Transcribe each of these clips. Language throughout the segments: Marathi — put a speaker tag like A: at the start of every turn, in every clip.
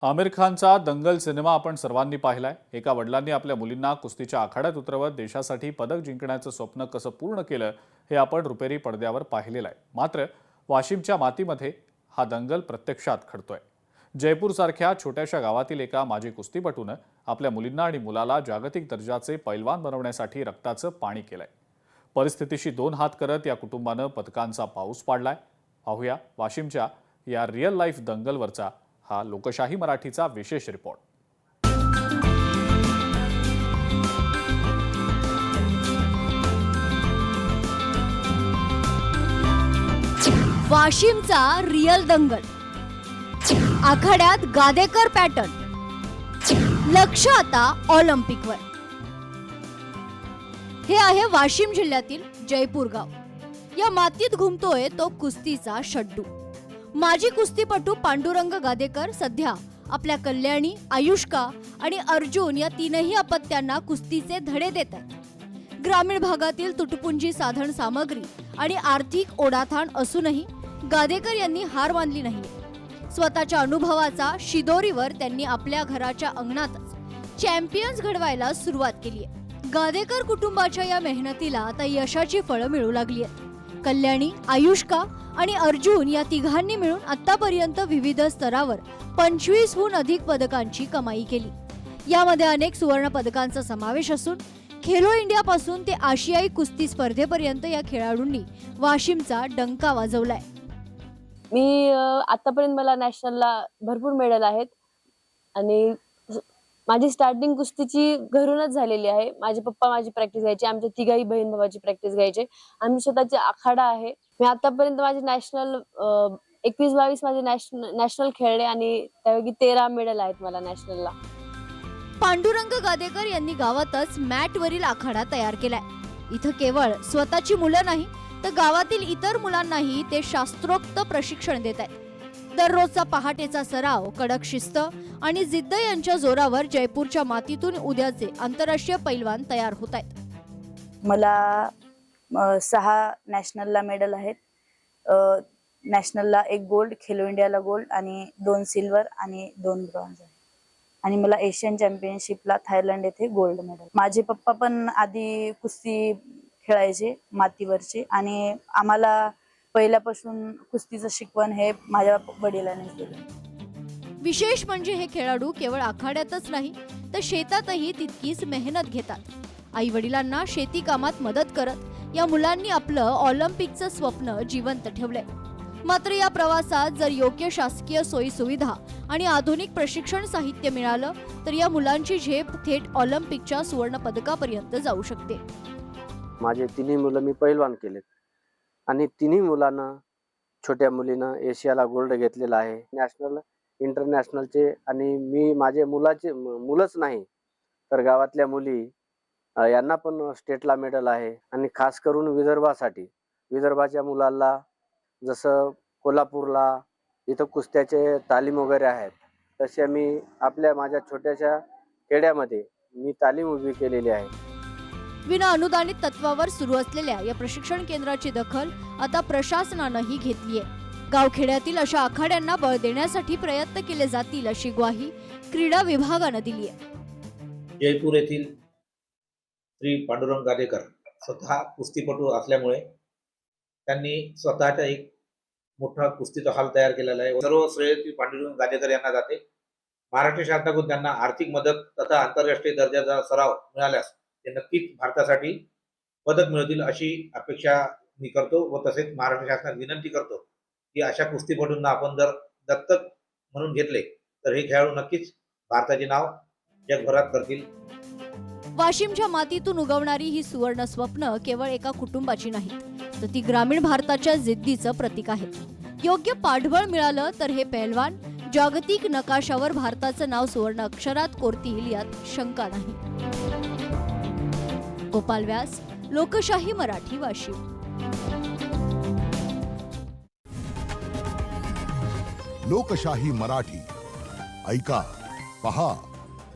A: आमिर खानचा दंगल सिनेमा आपण सर्वांनी पाहिलाय। एका वडिलांनी आपल्या मुलींना कुस्तीच्या आखाड्यात उतरवत देशासाठी पदक जिंकण्याचं स्वप्न कसं पूर्ण केलं हे आपण रुपेरी पडद्यावर पाहिलेलं आहे। मात्र वाशिमच्या मातीमध्ये हा दंगल प्रत्यक्षात घडतोय। जयपूरसारख्या छोट्याशा गावातील एका माजी कुस्तीपटूनं आपल्या मुलींना आणि मुलाला जागतिक दर्जाचे पैलवान बनवण्यासाठी रक्ताचं पाणी केलंय। परिस्थितीशी दोन हात करत या कुटुंबानं पदकांचा पाऊस पाडलाय। पाहूया वाशिमच्या या रिअल लाईफ दंगलवरचा हा लोकशाही मराठीचा विशेष रिपोर्ट।
B: वाशिमचा रिअल दंगल, आखाड्यात गादेकर पॅटर्न, लक्ष आता ऑलिम्पिकवर। हे आहे वाशिम जिल्ह्यातील जयपूर गाव। या मातीत घुमतोय तो कुस्तीचा शड्डू। माजी कुस्तीपटू पांडुरंग गादेकर सध्या आपल्या कल्याणी, आयुष्का आणि अर्जुन या तीनही अपत्यांना कुस्तीचे धडे देतात। ग्रामीण भागातील तुटपुंजी साधन सामग्री आणि आर्थिक ओढाताण असूनही गादेकर यांनी हार मानली नाही। स्वतःच्या अनुभवाचा शिदोरीवर त्यांनी आपल्या घराच्या अंगणातच चॅम्पियन्स घडवायला सुरुवात केली आहे। गादेकर कुटुंबाच्या या मेहनतीला आता यशाची फळं मिळू लागली आहेत। कल्याणी, आयुष्का आणि अर्जुन या तिघांनी मिळून आतापर्यंत विविध स्तरावर 25हून अधिक पदकांची कमाई केली। यामध्ये अनेक सुवर्ण पदकांचा समावेश असून खेलो इंडिया पासून ते आशियाई कुस्ती स्पर्धेपर्यंत या खेळाडूंनी वाशिमचा डंका वाजवलाय।
C: मी आतापर्यंत मला नॅशनलला भरपूर मेडल आहेत आणि माझी स्टार्टिंग कुस्तीची घरूनच झालेली आहे। माझे पप्पा माझी प्रॅक्टिस घ्यायचे, आमच्या तिघाही बहीण भावाची प्रॅक्टिस घ्यायचे। आम्ही स्वतःचे आखाडा आहे। मी आतापर्यंत माझे नॅशनल 21-22 माझे नॅशनल खेळले आणि त्यापैकी 13 मेडल आहेत मला नॅशनलला।
B: पांडुरंग गादेकर यांनी गावातच मॅटवरील आखाडा तयार केलाय। इथं केवळ स्वतःची मुलं नाही तर गावातील इतर मुलांनाही ते शास्त्रोक्त प्रशिक्षण देत आहेत। दररोजचा पहाटेचा सराव, कडक शिस्त आणि जिद्द यांच्या जोरावर जयपूरच्या मातीतून उद्याचे आंतरराष्ट्रीय पैलवान तयार होत आहेत।
D: मला 6 नॅशनलला मेडल आहेत। नॅशनलला 1 गोल्ड, खेलो इंडियाला गोल्ड आणि 2 सिल्वर आणि 2 ब्रॉन्झ आहे। आणि मला एशियन चॅम्पियनशिपला थायलंड येथे गोल्ड मेडल। माझे पप्पा पण आधी कुस्ती खेळायचे मातीवरचे आणि आम्हाला पहिल्यापासून कुस्तीचं शिकवण हे माझ्या वडिलांनीच दिलं।
B: विशेष म्हणजे हे खेळाडू केवळ आखाड्यातच नाही तर शेतातही तितकीच मेहनत घेतात। आई वडिलांना शेती कामात मदत करत या मुलांनी आपलं ऑलिम्पिकचं स्वप्न जिवंत ठेवलंय। मात्र या प्रवासात जर योग्य शासकीय सोयी सुविधा आणि आधुनिक प्रशिक्षण साहित्य मिळालं तर या मुलांची झेप थेट ऑलिम्पिकच्या सुवर्ण पदकापर्यंत जाऊ शकते।
E: माझे तिन्ही मुलं मी पैलवान केलेत आणि तिन्ही मुलांना, छोट्या मुलीनं एशियाला गोल्ड घेतलेला आहे, नॅशनल इंटरनॅशनलचे। आणि मी माझे मुलंच नाही तर गावातल्या मुली यांना पण स्टेटला मेडल आहे। आणि खास करून विदर्भाच्या मुलांना, जसं कोल्हापूरला इथं कुस्त्याचे तालीम वगैरे आहेत, तसे मी माझ्या छोट्याशा खेड्यामध्ये मी तालीम उभी केलेली आहे।
B: विना अनुदानित तत्वावर सुरू असलेल्या या प्रशिक्षण केंद्राची दखल आता प्रशासनानंही घेतली आहे। गावखेड्यातील अशा आखाड्यांना बळ देण्यासाठी प्रयत्न केले जातील अशी ग्वाही क्रीडा विभागानं दिली आहे।
F: जयपूर येथील श्री पांडुरंग गादेकर स्वतः कुस्तीपटू असल्यामुळे त्यांनी स्वतःचा एक मोठा कुस्तीचा हॉल तयार केलेला आहे। सर्व श्रेय पांडुरंग गादेकर यांना जाते। महाराष्ट्र शासनाकडून त्यांना आर्थिक मदत तथा आंतरराष्ट्रीय दर्जाचा सराव मिळाल्यास ते नक्कीच भारतासाठी पदक मिळतील अशी अपेक्षा मी करतो व तसेच महाराष्ट्र शासनाला विनंती करतो की अशा कुस्तीपटूंना आपण जर दत्तक म्हणून घेतले तर हे खेळाडू नक्कीच भारताचे नाव जगभरात करतील।
B: वाशिमच्या मातीतून उगवणारी ही सुवर्ण स्वप्न केवळ एका कुटुंबाची नाही तर ती ग्रामीण भारताच्या जिद्दीचं प्रतीक आहे। योग्य पाठबळ मिळालं तर हे पैलवान जागतिक नकाशावर भारताचं नाव सुवर्ण अक्षरात कोरतील यात शंका नाही। गोपाल व्यास, लोकशाही मराठी, वाशिम।
G: लोकशाही मराठी ऐका, पहा,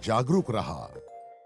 G: जागरूक रहा।